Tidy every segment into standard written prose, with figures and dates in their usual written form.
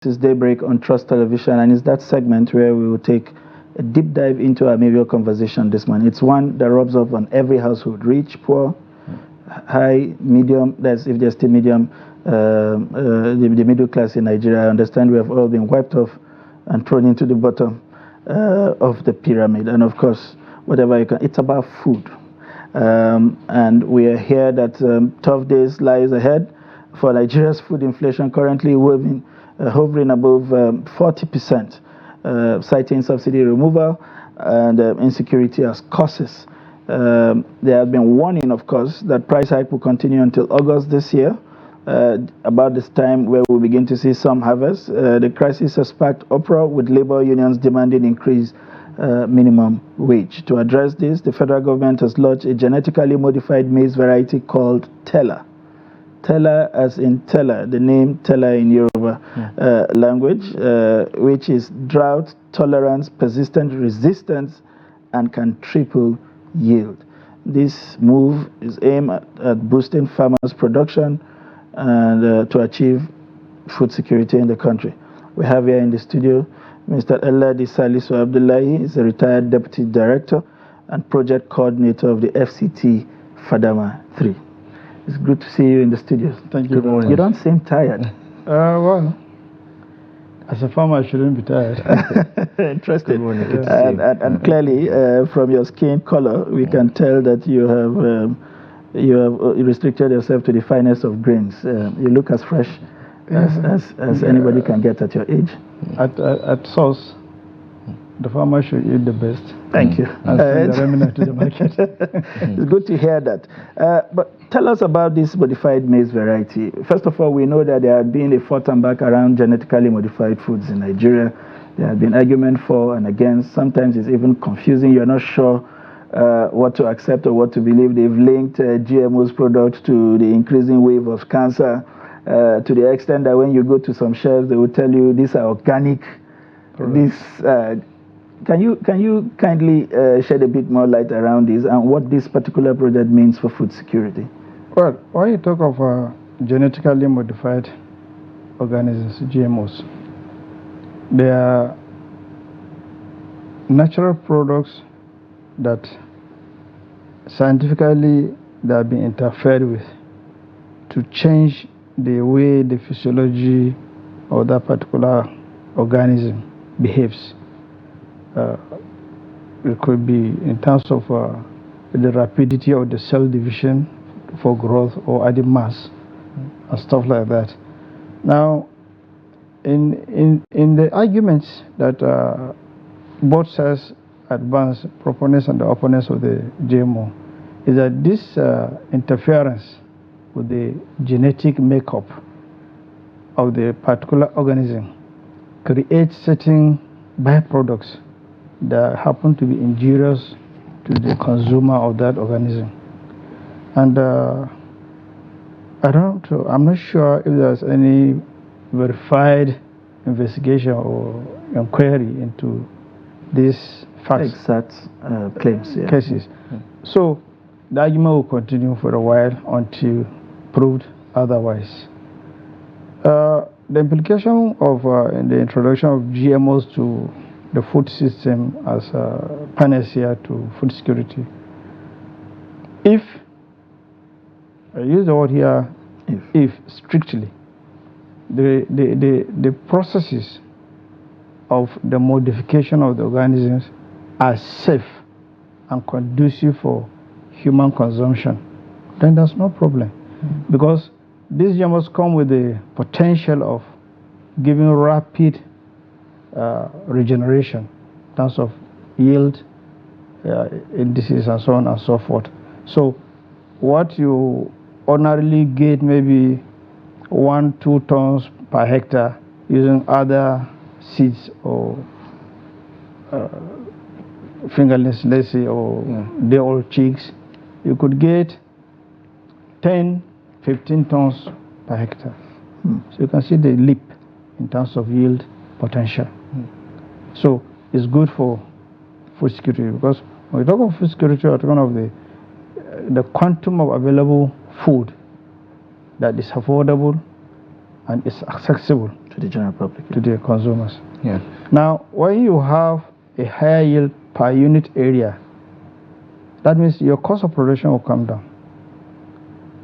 This is Daybreak on Trust Television, and it's that segment where we will take a deep dive into our major conversation this morning. It's one that rubs off on every household, rich, poor, high, medium. That's if they're still medium, the middle class in Nigeria. I understand we have all been wiped off and thrown into the bottom of the pyramid. And of course, whatever you can, it's about food. And we are here that tough days lies ahead for Nigeria's food inflation. Currently, we've been hovering above 40%, citing subsidy removal and insecurity as causes. There have been warning, of course, that price hike will continue until August this year, about this time where we begin to see some harvest. The crisis has sparked uproar with labor unions demanding increased minimum wage. To address this, the federal government has launched a genetically modified maize variety called Tella. Tella as in Tella, the name Tella in Yoruba language, which is drought tolerance, persistent resistance, and can triple yield. This move is aimed at boosting farmers' production and to achieve food security in the country. We have here in the studio Mr. Salisu Abdullahi. He's a retired deputy director and project coordinator of the FCT FADAMA 3. It's good to see you in the studio. Thank you very much. You don't seem tired. Well, as a farmer, I shouldn't be tired. Interesting. Good morning. And clearly, from your skin color, we can tell that you have restricted yourself to the finest of grains. You look as fresh as anybody can get at your age. At source, the farmer should eat the best. Thank you. And send the remnant to the market. It's good to hear that. But tell us about this modified maize variety. First of all, we know that there had been a forth and back around genetically modified foods in Nigeria. There have been arguments for and against. Sometimes it's even confusing. You're not sure what to accept or what to believe. They've linked GMO's products to the increasing wave of cancer to the extent that when you go to some shelves, they will tell you these are organic. Can you kindly shed a bit more light around this and what this particular project means for food security? Well, when you talk of genetically modified organisms, GMOs, they are natural products that scientifically they have been interfered with to change the way the physiology of that particular organism behaves. It could be in terms of the rapidity of the cell division for growth or adding mass and stuff like that. Now, in the arguments that both sides advance, proponents and the opponents of the GMO, is that this interference with the genetic makeup of the particular organism creates certain byproducts that happen to be injurious to the consumer of that organism. And I'm not sure if there's any verified investigation or inquiry into these facts. Exact claims, yeah. Cases. So the argument will continue for a while until proved otherwise. The implication of the introduction of GMOs to the food system as a panacea to food security. If, I use the word here, if strictly, the processes of the modification of the organisms are safe and conducive for human consumption, then there's no problem. Because these GMOs come with the potential of giving rapid regeneration in terms of yield, indices, and so on and so forth. So what you ordinarily get maybe 1-2 tons per hectare using other seeds or fingerlings, let's say, or day-old chicks, you could get 10-15 tons per hectare. So you can see the leap in terms of yield potential. So it's good for food security, because when we talk of food security, we're talking of the quantum of available food that is affordable and is accessible to the general public, to the consumers. Yeah. Now, when you have a higher yield per unit area, that means your cost of production will come down.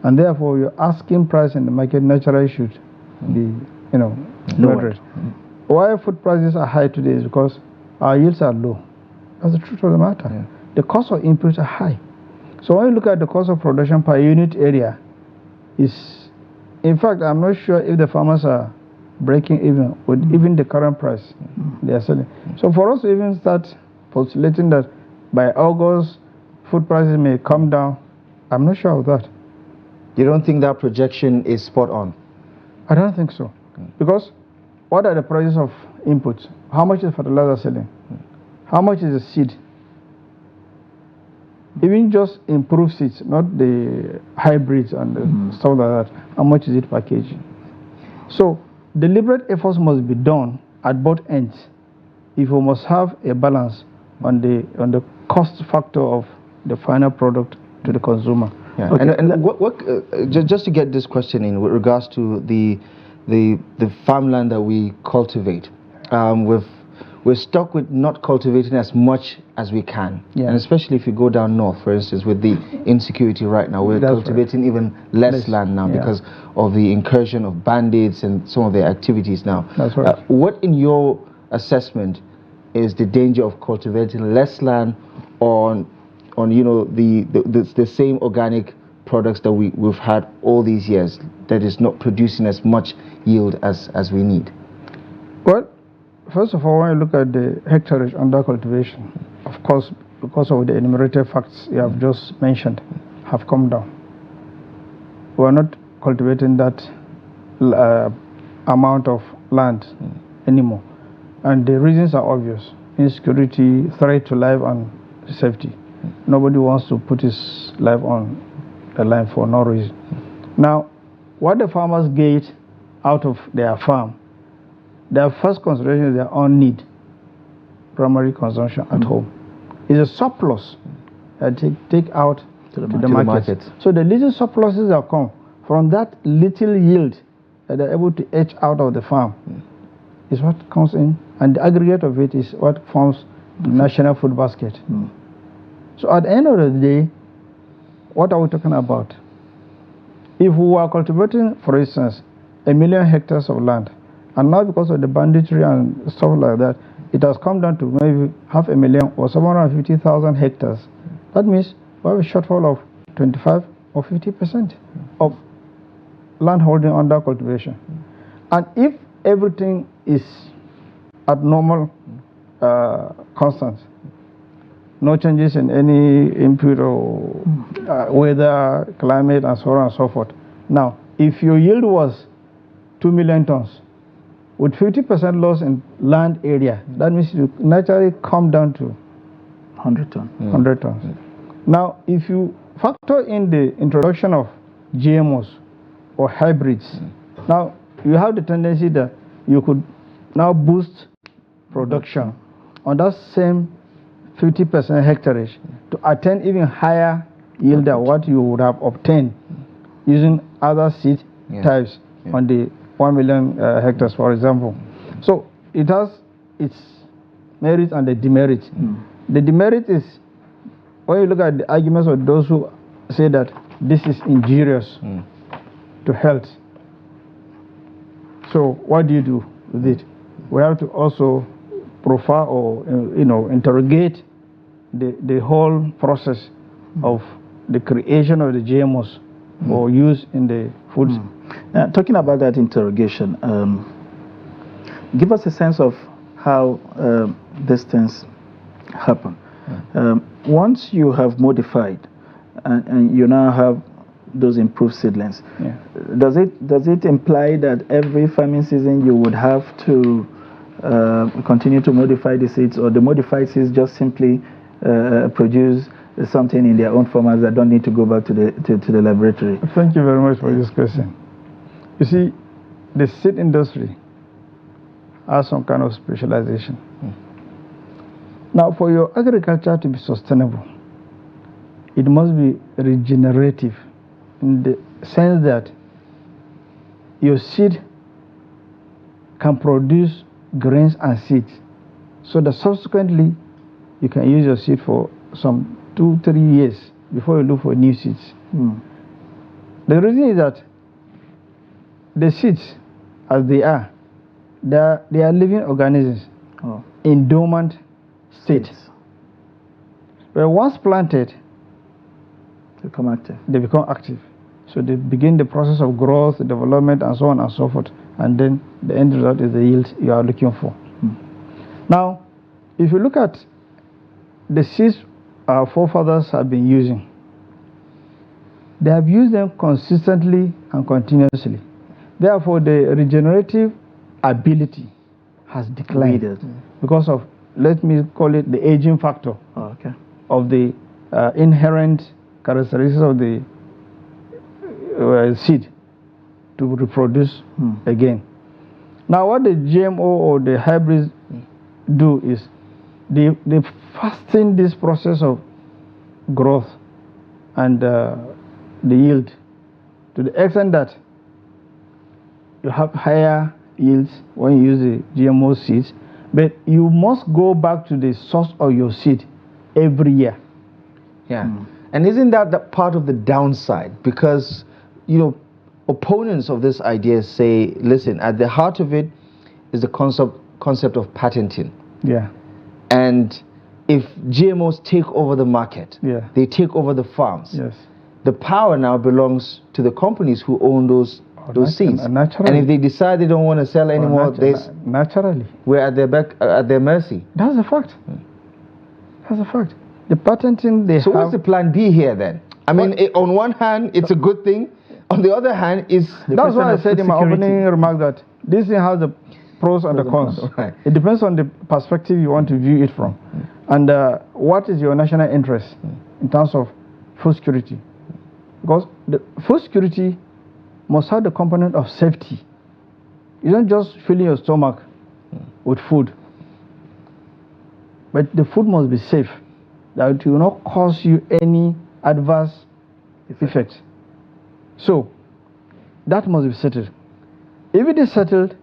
And therefore, your asking price in the market naturally should be, moderate. Why food prices are high today is because our yields are low. That's the truth of the matter. Yeah. The cost of inputs are high. So when you look at the cost of production per unit area, in fact, I'm not sure if the farmers are breaking even with even the current price they are selling. So for us to even start postulating that by August food prices may come down, I'm not sure of that. You don't think that projection is spot on? I don't think so. Because what are the prices of inputs? How much is fertilizer selling? How much is the seed? Even just improved seeds, not the hybrids and the stuff like that. How much is it per kg? So deliberate efforts must be done at both ends if we must have a balance on the cost factor of the final product to the consumer. Yeah. Okay. And what just to get this question in with regards to the farmland that we cultivate, we're stuck with not cultivating as much as we can. Yeah. And especially if you go down north, for instance, with the insecurity right now, we're cultivating even less land now because of the incursion of bandits and some of their activities now. That's right. What, in your assessment, is the danger of cultivating less land on the same organic products that we've had all these years, that is not producing as much yield as we need? Well, first of all, when you look at the hectareage under cultivation, of course, because of the enumerated facts you have just mentioned, have come down. We are not cultivating that amount of land anymore. And the reasons are obvious. Insecurity, threat to life and safety. Nobody wants to put his life on the line for no reason. Now, what the farmers get out of their farm, their first consideration is their own need, primary consumption at home. Is a surplus that take out to the market. So the little surpluses that come from that little yield that they're able to etch out of the farm is what comes in, and the aggregate of it is what forms the national food basket. So at the end of the day, what are we talking about? If we are cultivating, for instance, 1 million hectares of land, and now because of the banditry and stuff like that, it has come down to maybe 500,000 or 750,000 hectares. That means we have a shortfall of 25 or 50% of land holding under cultivation. And if everything is at normal constant, no changes in any input or weather, climate, and so on and so forth. Now, if your yield was 2 million tons, with 50% loss in land area, that means you naturally come down to 100 tons. 100 tons. Now, if you factor in the introduction of GMOs or hybrids, now you have the tendency that you could now boost production on that same 50% hectareage to attain even higher yield than what you would have obtained using other seed types on the 1 million hectares, for example. So it has its merit and the demerit. The demerit is when you look at the arguments of those who say that this is injurious to health. So what do you do with it? We have to also profile or interrogate the whole process of the creation of the GMOs or use in the foods. Talking about that interrogation, give us a sense of how these things happen. Once you have modified and you now have those improved seedlings, does it imply that every farming season you would have to continue to modify the seeds, or the modified seeds just simply produce something in their own formats that don't need to go back to the laboratory? Thank you very much for this question. You see, the seed industry has some kind of specialization. Now, for your agriculture to be sustainable, it must be regenerative in the sense that your seed can produce grains and seeds, so that subsequently you can use your seed for some 2-3 years before you look for new seeds. The reason is that the seeds, as they are living organisms in dormant state. But once planted, they become active. So they begin the process of growth, development, and so on and so forth. And then the end result is the yield you are looking for. Now, if you look at the seeds our forefathers have been using, they have used them consistently and continuously. Therefore, the regenerative ability has declined because of, let me call it, the aging factor of the inherent characteristics of the seed to reproduce again. Now, what the GMO or the hybrids do is they fasten this process of growth and the yield to the extent that you have higher yields when you use the GMO seeds, but you must go back to the source of your seed every year. And isn't that the part of the downside? Because, you know, opponents of this idea say, listen, at the heart of it is the concept of patenting. And if GMOs take over the market, they take over the farms, the power now belongs to the companies who own those seeds. And if they decide they don't want to sell anymore, we're at their mercy. That's a fact. That's a fact. The patenting they So what's the plan B here then? I mean, on one hand, it's a good thing. On the other hand, that's why I said in my opening remark that this thing has the pros and the cons. It depends on the perspective you want to view it from. And what is your national interest in terms of food security? Because the food security must have the component of safety. You don't just fill your stomach with food, but the food must be safe, that it will not cause you any adverse effects. So that must be settled. If it is settled,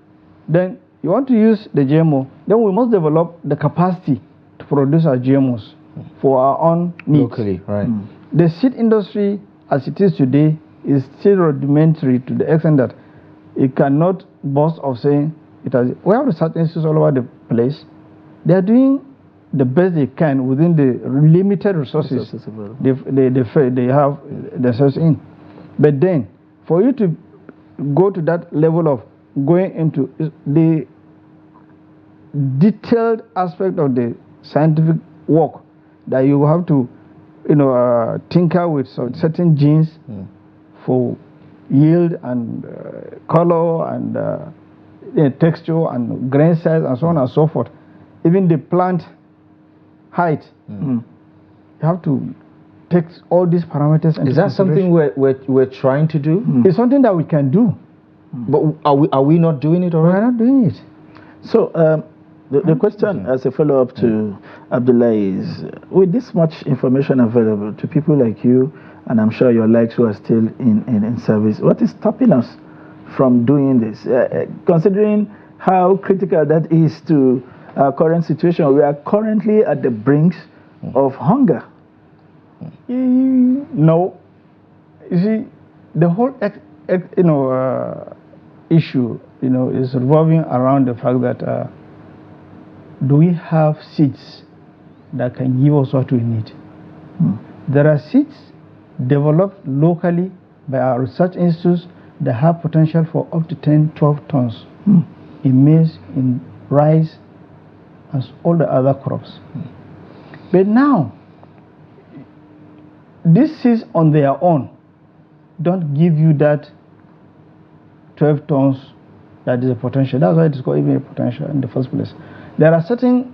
then you want to use the GMO, then we must develop the capacity to produce our GMOs for our own needs. Locally, right. The seed industry, as it is today, is still rudimentary to the extent that it cannot boast of saying it has. We have research institutes all over the place. They are doing the best they can within the limited resources they have themselves in. But then, for you to go to that level of going into the detailed aspect of the scientific work, that you have to, tinker with certain genes for yield and color and texture and grain size and so on and so forth. Even the plant height, you have to take all these parameters into consideration. Is that something we're trying to do? It's something that we can do. But are we not doing it already? We're not doing it. So the question as a follow-up to Abdullahi is, with this much information available to people like you, and I'm sure your likes who are still in service, what is stopping us from doing this? Considering how critical that is to our current situation, we are currently at the brink of hunger. No. You see, the whole issue is revolving around the fact that do we have seeds that can give us what we need? There are seeds developed locally by our research institutes that have potential for up to 10-12 tons in maize, in rice, and all the other crops. But now, these seeds on their own don't give you that 12 tons that is a potential. That's why it is called even a potential in the first place. There are certain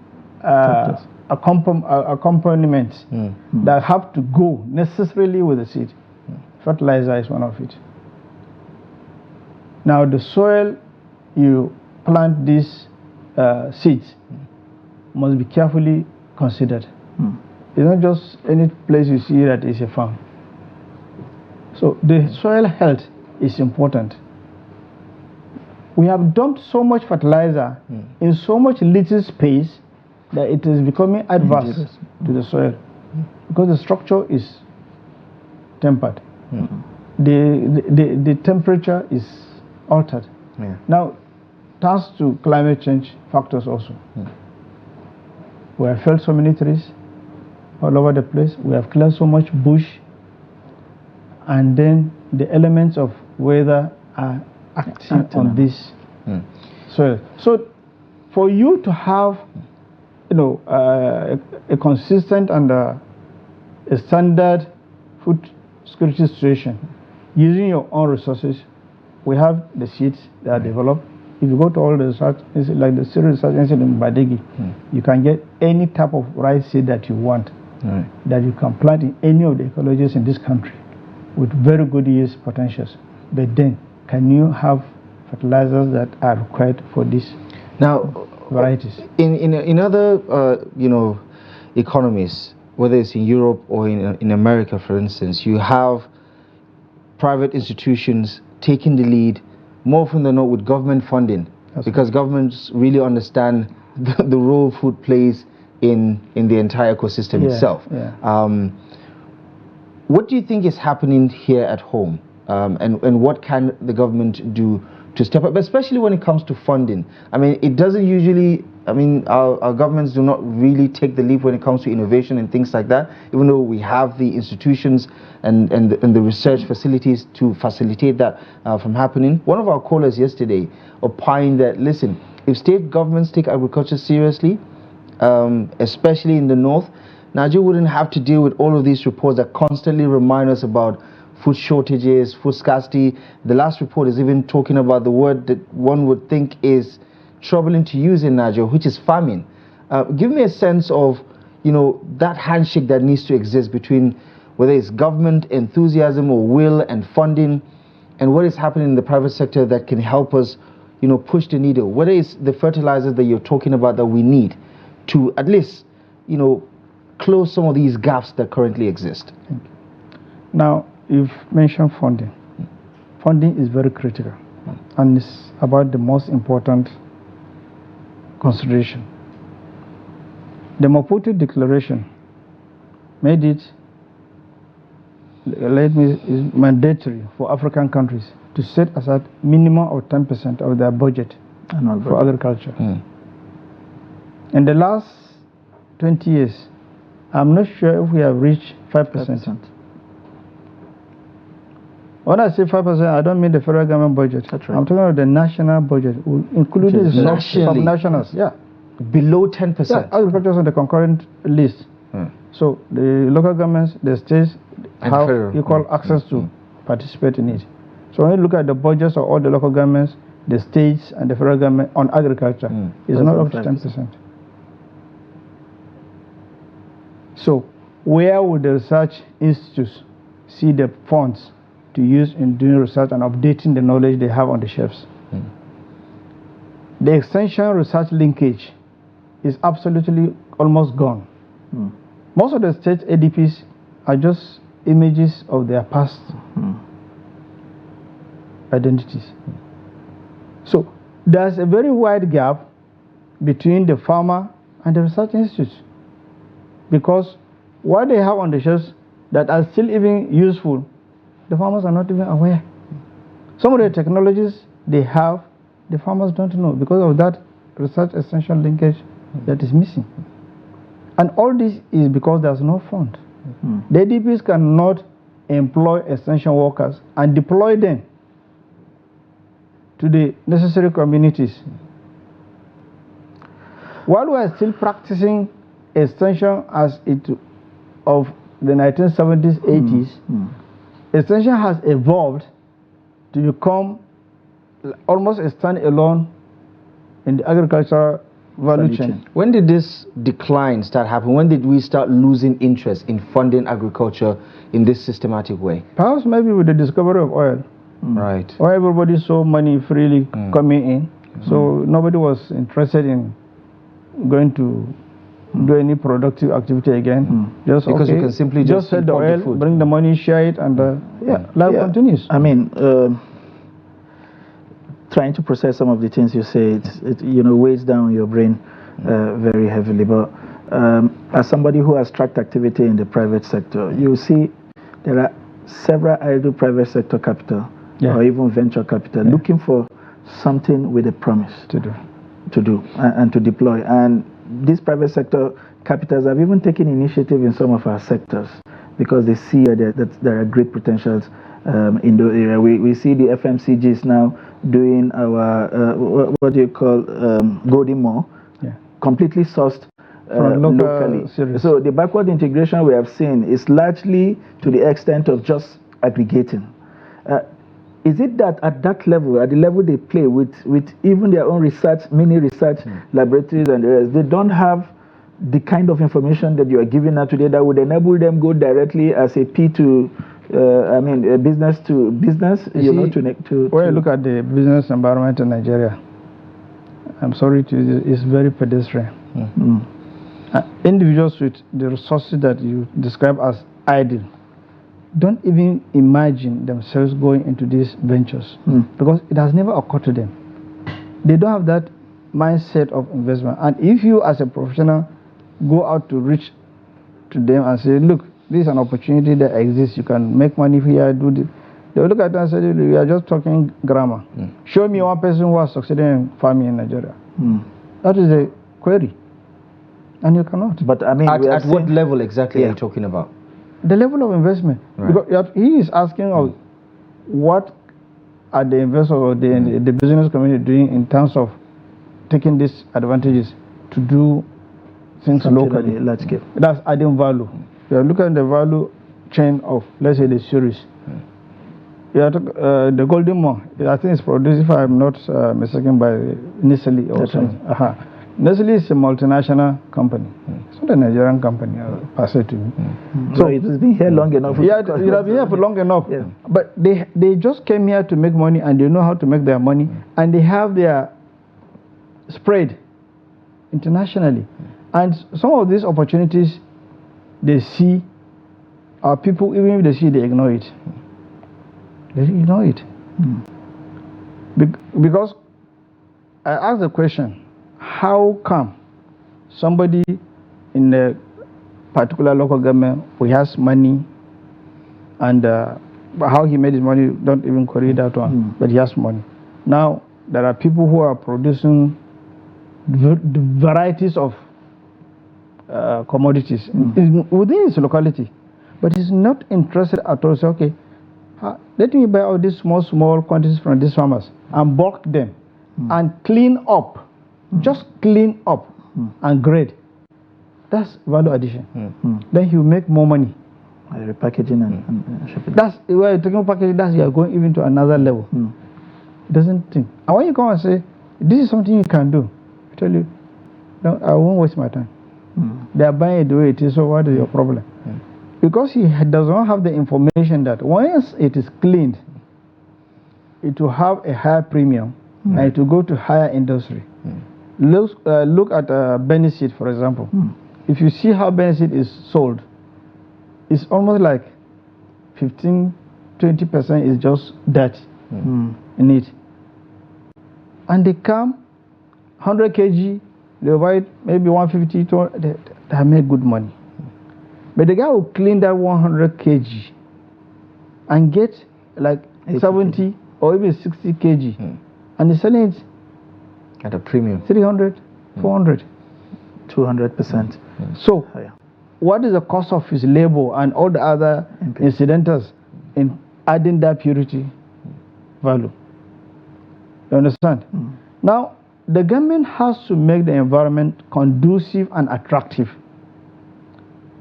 accompaniments that have to go necessarily with the seed. Fertilizer is one of it. Now, the soil you plant these seeds must be carefully considered. It's not just any place you see that is a farm. So the soil health is important. we have dumped so much fertilizer in so much little space that it is becoming adverse to the soil because the structure is tempered. The temperature is altered. Now, thanks to climate change factors also. We have felled so many trees all over the place. We have cleared so much bush, and then the elements of weather are acting on this soil. So, for you to have, a consistent and a standard food security situation using your own resources, we have the seeds that are developed. If you go to all the research, like the cereal research institute in Badegi, you can get any type of rice seed that you want, that you can plant in any of the ecologies in this country with very good yield potentials. But then, can you have fertilizers that are required for these varieties? In other economies, whether it's in Europe or in America, for instance, you have private institutions taking the lead more often than not with government funding, because governments really understand the role food plays in the entire ecosystem itself. What do you think is happening here at home, and what can the government do to step up, especially when it comes to funding? I mean, it doesn't usually, our governments do not really take the leap when it comes to innovation and things like that, even though we have the institutions and the research facilities to facilitate that from happening. One of our callers yesterday opined that, listen, if state governments take agriculture seriously, especially in the north, Nigeria wouldn't have to deal with all of these reports that constantly remind us about food shortages, food scarcity. The last report is even talking about the word that one would think is troubling to use in Nigeria, which is famine. Give me a sense of, that handshake that needs to exist between whether it's government enthusiasm or will and funding, and what is happening in the private sector that can help us, push the needle. Whether it's the fertilizers that you're talking about that we need to at least, close some of these gaps that currently exist. Now, you've mentioned funding. Funding is very critical, and it's about the most important consideration. The Maputo Declaration made it is mandatory for African countries to set aside minimum of 10% of their budget for agriculture. In the last 20 years, I'm not sure if we have reached 5%. When I say 5%, I don't mean the federal government budget. That's right. I'm talking about the national budget, including the sub-nationals. Below 10%. Yeah, agriculture is on the concurrent list. So the local governments, the states have equal access to participate in it. So when you look at the budgets of all the local governments, the states and the federal government on agriculture, it's not up to 10%. So where would the research institutes see the funds to use in doing research and updating the knowledge they have on the shelves? The extension research linkage is absolutely almost gone. Most of the state ADPs are just images of their past identities. So there's a very wide gap between the farmer and the research institutes, because what they have on the shelves that are still even useful, the farmers are not even aware. Some of the technologies they have, the farmers don't know because of that research extension linkage that is missing. And all this is because there's no fund. The ADPs cannot employ extension workers and deploy them to the necessary communities. While we are still practicing extension as it of the 1970s, 80s, extension has evolved to become almost a standalone in the agricultural value chain. When did this decline start happening? When did we start losing interest in funding agriculture in this systematic way? Perhaps maybe with the discovery of oil. Right. Or everybody saw money freely coming in, so nobody was interested in going to do any productive activity again. Just because you can simply just sell the oil, bring the money, share it, and life continues. I mean, trying to process some of the things you say, it weighs down your brain very heavily. But as somebody who has tracked activity in the private sector, you see there are several idle private sector capital or even venture capital looking for something with a promise to do and to deploy. And these private sector capitals have even taken initiative in some of our sectors because they see that there are great potentials in the area. We see the FMCGs now doing our what do you call golden mall, completely sourced locally. So the backward integration we have seen is largely to the extent of just aggregating. Is it that at that level, at the level they play with even their own research, mini research laboratories and the rest, they don't have the kind of information that you are giving out today that would enable them go directly as a P to, business to business, when you look at the business environment in Nigeria, I'm sorry it's very pedestrian. Individuals with the resources that you describe as idle don't even imagine themselves going into these ventures because it has never occurred to them. They don't have that mindset of investment. And if you as a professional go out to reach to them and say, look, this is an opportunity that exists, you can make money here, do this, they will look at it and say, we are just talking grammar. Show me one person who has succeeded in farming in Nigeria. That is a query. And you cannot. But I mean, at what level exactly are you talking about? The level of investment. Because he is asking what are the investors or the business community doing in terms of taking these advantages to do things locally. Large scale. That's adding value. You are looking at the value chain of, let's say, the series. You are the golden mall, I think it's produced, if I'm not mistaken, by Nestle or something. Nestle is a multinational company. It's not a Nigerian company, per se to me. So it has been here long enough. Yeah, it has been here for long enough. But they just came here to make money, and they know how to make their money, and they have their spread internationally. And some of these opportunities they see, our people, even if they see, they ignore it. They ignore it. Because I asked the question, how come somebody in a particular local government who has money and how he made his money, don't even query that one, but he has money. Now, there are people who are producing varieties of commodities within his locality, but he's not interested at all. So, okay, let me buy all these small quantities from these farmers and bulk them and clean up, just clean up and grade. That's value addition. Then he'll make more money. Repackaging and shipping. That's where you're talking packaging. That's you are going even to another level. Doesn't think. And when you come and say, this is something you can do, I tell you, no, I won't waste my time. They are buying it the way it is, so what is your problem? Because he does not have the information that once it is cleaned, it will have a higher premium and it will go to higher industry. Look at Beniseed, for example. If you see how Beniseed is sold, it's almost like 15-20% is just dirt in it. And they come 100 kg, they buy maybe 150, they have made good money. But the guy will clean that 100 kg and get like 70 or even 60 kg and he's selling it at a premium. 300, 400. 200%. So, what is the cost of his labor and all the other incidentals in adding that purity value? You understand? Now, the government has to make the environment conducive and attractive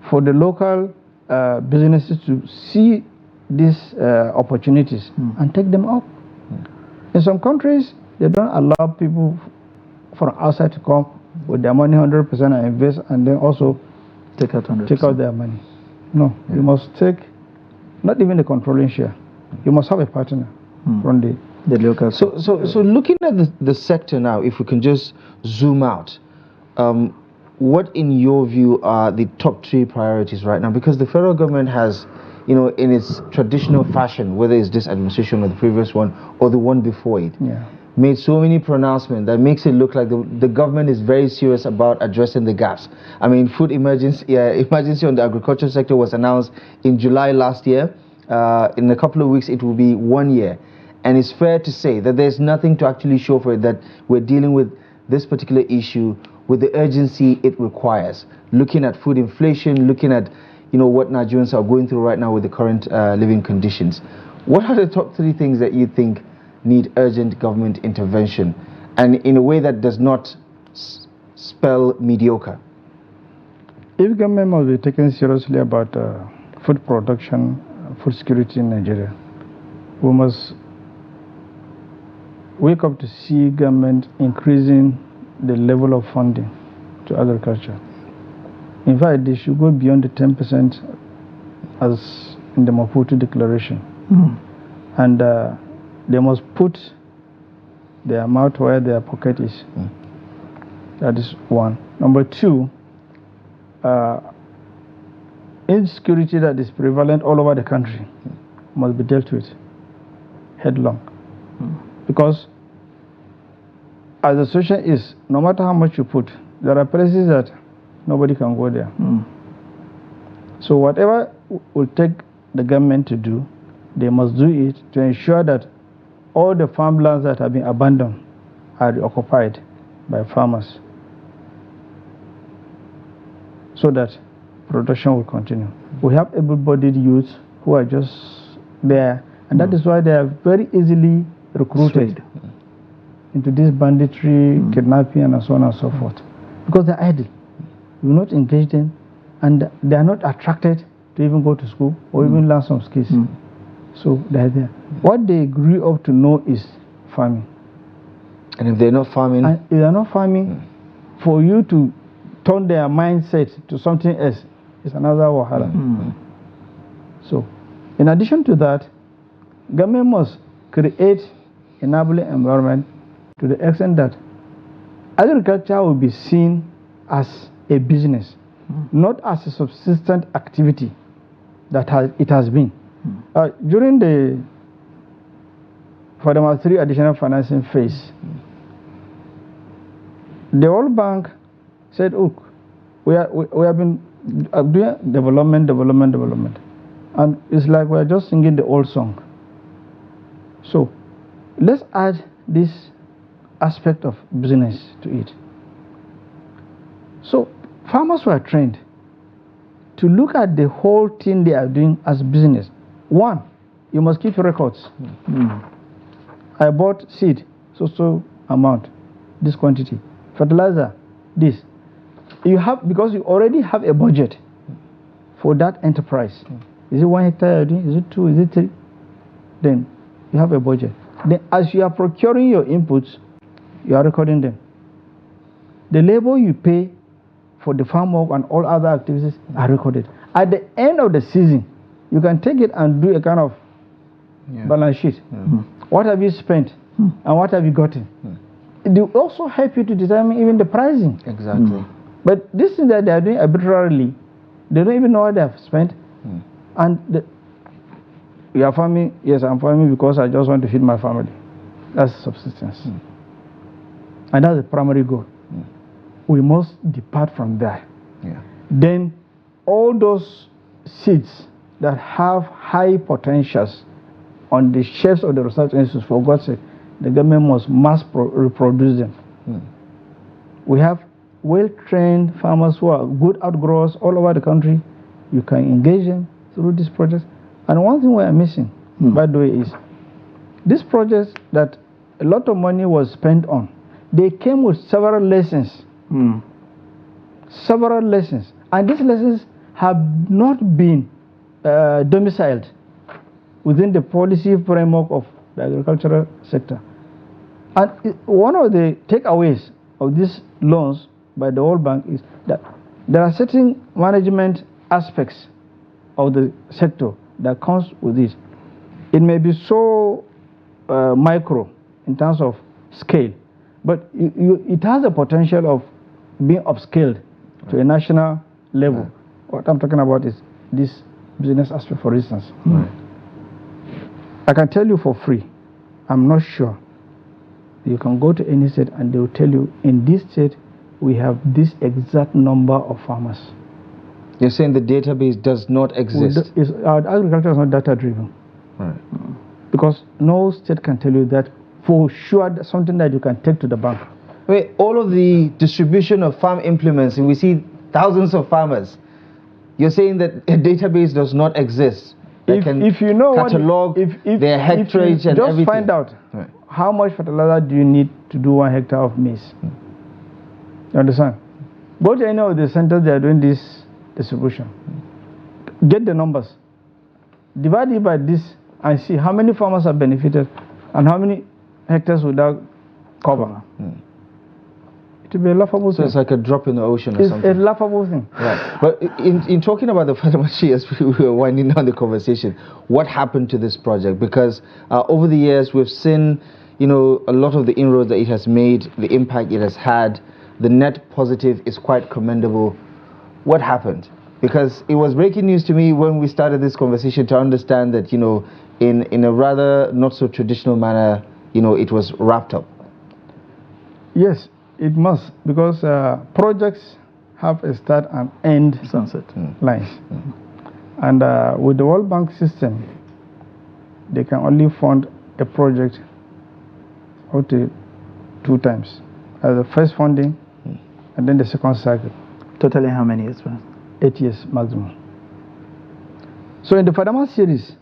for the local businesses to see these opportunities and take them up. In some countries, they don't allow people from outside to come with their money 100% and invest and then also take out 100%. Take out their money. No, you must take not even the controlling share. You must have a partner from the local. So looking at the sector now, if we can just zoom out, what in your view are the top 3 priorities right now? Because the federal government has, in its traditional fashion, whether it's this administration or the previous one or the one before it, made so many pronouncements that makes it look like the government is very serious about addressing the gaps. I mean, food emergency on the agriculture sector was announced in July last year. In a couple of weeks, it will be 1 year. And it's fair to say that there's nothing to actually show for it, that we're dealing with this particular issue with the urgency it requires. Looking at food inflation, looking at what Nigerians are going through right now with the current living conditions. What are the top 3 things that you think need urgent government intervention, and in a way that does not spell mediocre? If government must be taken seriously about food production, food security in Nigeria, we must wake up to see government increasing the level of funding to agriculture. In fact, they should go beyond the 10% as in the Maputo Declaration. And they must put their mouth where their pocket is. That is one. Number 2, insecurity that is prevalent all over the country must be dealt with headlong. Because as the situation is, no matter how much you put, there are places that nobody can go there. So whatever will take the government to do, they must do it to ensure that all the farmlands that have been abandoned are occupied by farmers, so that production will continue. We have able-bodied youths who are just there, and that is why they are very easily recruited into this banditry, kidnapping, and so on and so forth, because they're idle. You will not engage them, and they are not attracted to even go to school or even learn some skills. So they're there. What they grew up to know is farming. And if they're not farming? And if they're not farming, for you to turn their mindset to something else is another wahala. So, in addition to that, government must create enabling environment to the extent that agriculture will be seen as a business, not as a subsistent activity that it has been. During the FADAMA 3 additional financing phase, the World Bank said, look, we have been doing development, and it's like we're just singing the old song. So let's add this aspect of business to it. So farmers were trained to look at the whole thing they are doing as business. One, you must keep records. I bought seed, so amount, this quantity. Fertilizer, this. You have, because you already have a budget for that enterprise. Is it 1 hectare you're doing? Is it 2? Is it 3? Then you have a budget. Then as you are procuring your inputs, you are recording them. The labor you pay for the farm work and all other activities are recorded. At the end of the season, you can take it and do a kind of balance sheet. What have you spent and what have you gotten? It will also help you to determine even the pricing. Exactly. But this thing that they are doing arbitrarily, they don't even know what they have spent. And you are farming. Yes, I'm farming because I just want to feed my family. That's subsistence. And that's the primary goal. We must depart from there. Then all those seeds that have high potentials on the shelves of the research institutes, for God's sake, the government must mass reproduce them. We have well-trained farmers who are good outgrowers all over the country. You can engage them through these projects. And one thing we are missing, by the way, is these projects that a lot of money was spent on, they came with several lessons. Several lessons. And these lessons have not been domiciled within the policy framework of the agricultural sector. And one of the takeaways of these loans by the World Bank is that there are certain management aspects of the sector that comes with it. It may be so micro in terms of scale, but it has the potential of being upscaled to a national level. What I'm talking about is this business aspect, for instance. I can tell you for free, I'm not sure You can go to any state and they will tell you, in this state, we have this exact number of farmers. You're saying the database does not exist? Our agriculture is not data driven. Right. Because no state can tell you that for sure, that's something that you can take to the bank. Wait, all of the distribution of farm implements, and we see thousands of farmers. You're saying that a database does not exist that if you know catalog their hectareage and just everything. Find out right. how much fertilizer do you need to do 1 hectare of maize. You understand? Go to any of the centers that are doing this distribution. Get the numbers. Divide it by this and see how many farmers are benefited and how many hectares would that cover. It will be a laughable thing. So it's like a drop in the ocean or something. It's a laughable thing. Right. But in talking about the FADAMA, as we were winding down the conversation, what happened to this project? Because over the years we've seen, a lot of the inroads that it has made, the impact it has had. The net positive is quite commendable. What happened? Because it was breaking news to me when we started this conversation to understand that, in a rather not so traditional manner, it was wrapped up. Yes, it must, because projects have a start and end sunset lines. And with the World Bank system, they can only fund a project up to 2 times. The first funding and then the second cycle. Totally how many years? 8 years maximum. So in the FADAMA series,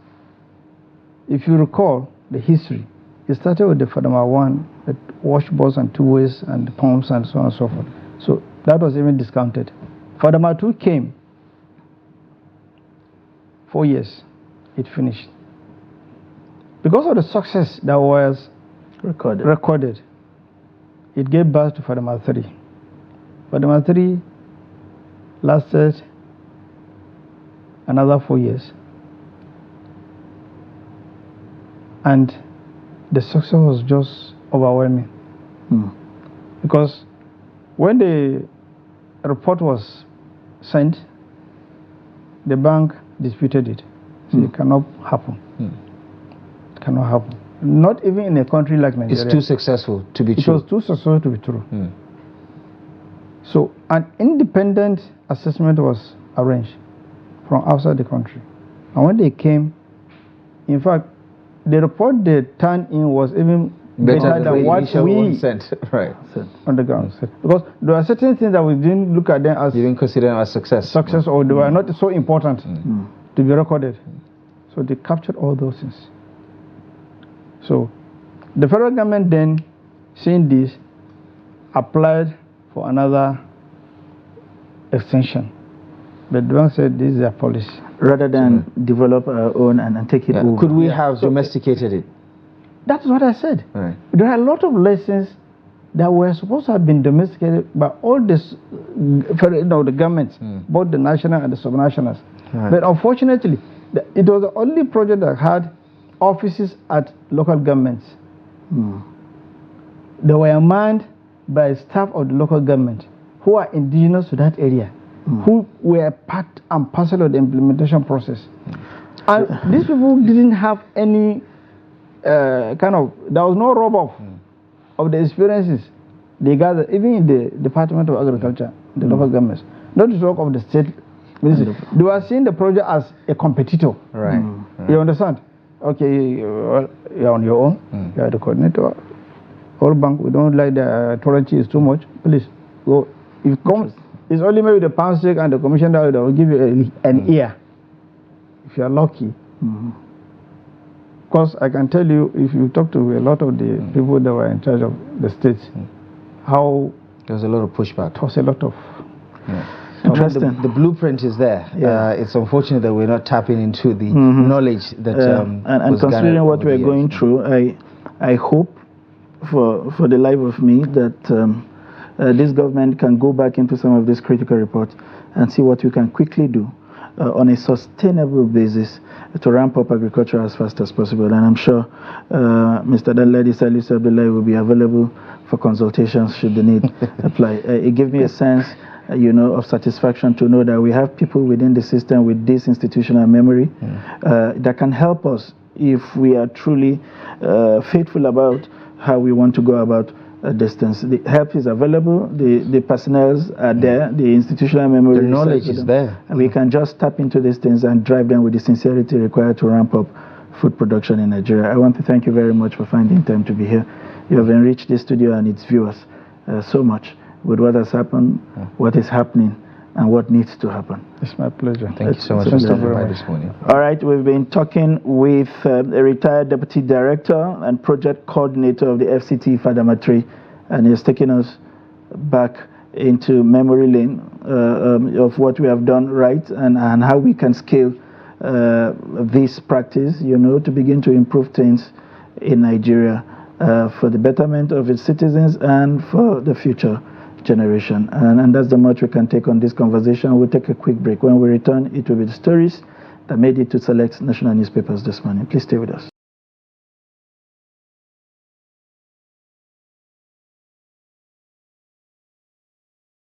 if you recall the history, it started with the FADAMA 1, the washboards and 2-ways and the pumps and so on and so forth. So that was even discounted. FADAMA 2 came, 4 years, it finished. Because of the success that was recorded, it gave birth to FADAMA 3. FADAMA 3 lasted another 4 years. And the success was just overwhelming. Because when the report was sent, the bank disputed it. So it cannot happen. It cannot happen. Not even in a country like Nigeria. It's too successful to be true. It was too successful to be true. So an independent assessment was arranged from outside the country. And when they came, in fact, the report they turned in was even better than what we sent. Right. On the ground said. Because there are certain things that we didn't look at them as you didn't consider them as success. Or they were not so important to be recorded. So they captured all those things. So the federal government then, seeing this, applied for another extension. But the bank said this is their policy. Rather than develop our own and take it over. Could we have domesticated it? That's what I said. Right. There are a lot of lessons that were supposed to have been domesticated by all this, the governments, both the national and the subnationals. Right. But unfortunately, it was the only project that had offices at local governments. They were manned by staff of the local government who are indigenous to that area, who were part and parcel of the implementation process. And these people didn't have any there was no rub-off of the experiences they gathered, even in the Department of Agriculture, the local governments. Not to talk of the state ministry. They were seeing the project as a competitor. Right. You understand? Okay, you're on your own. You are the coordinator. World Bank, we don't like the authority is too much. Please go. If it comes, it's only maybe the pound stake and the commissioner that will give you an ear, if you are lucky. Because I can tell you, if you talk to a lot of the people that were in charge of the states, how there was a lot of pushback. There was a lot of interesting. The blueprint is there. It's unfortunate that we're not tapping into the knowledge that and considering what we're going through, I hope for the life of me that this government can go back into some of these critical reports and see what we can quickly do on a sustainable basis to ramp up agriculture as fast as possible. And I'm sure Mr. Danladi, Salisu, Abdullahi will be available for consultations should the need apply. It gives me a sense, of satisfaction to know that we have people within the system with this institutional memory that can help us if we are truly faithful about how we want to go about distance. The help is available, the personnel are there, the institutional memory, the knowledge is there, and we can just tap into these things and drive them with the sincerity required to ramp up food production in Nigeria. I want to thank you very much for finding time to be here. You have enriched this studio and its viewers so much with what has happened, what is happening, and what needs to happen. It's my pleasure. Thank you so much for stopping by this morning. All right, we've been talking with a retired deputy director and project coordinator of the FCT FADAMA 3, and he's taking us back into memory lane of what we have done right and how we can scale this practice, to begin to improve things in Nigeria for the betterment of its citizens and for the future generation. And that's the much we can take on this conversation. We'll take a quick break. When we return, it will be the stories that made it to select national newspapers this morning. Please stay with us.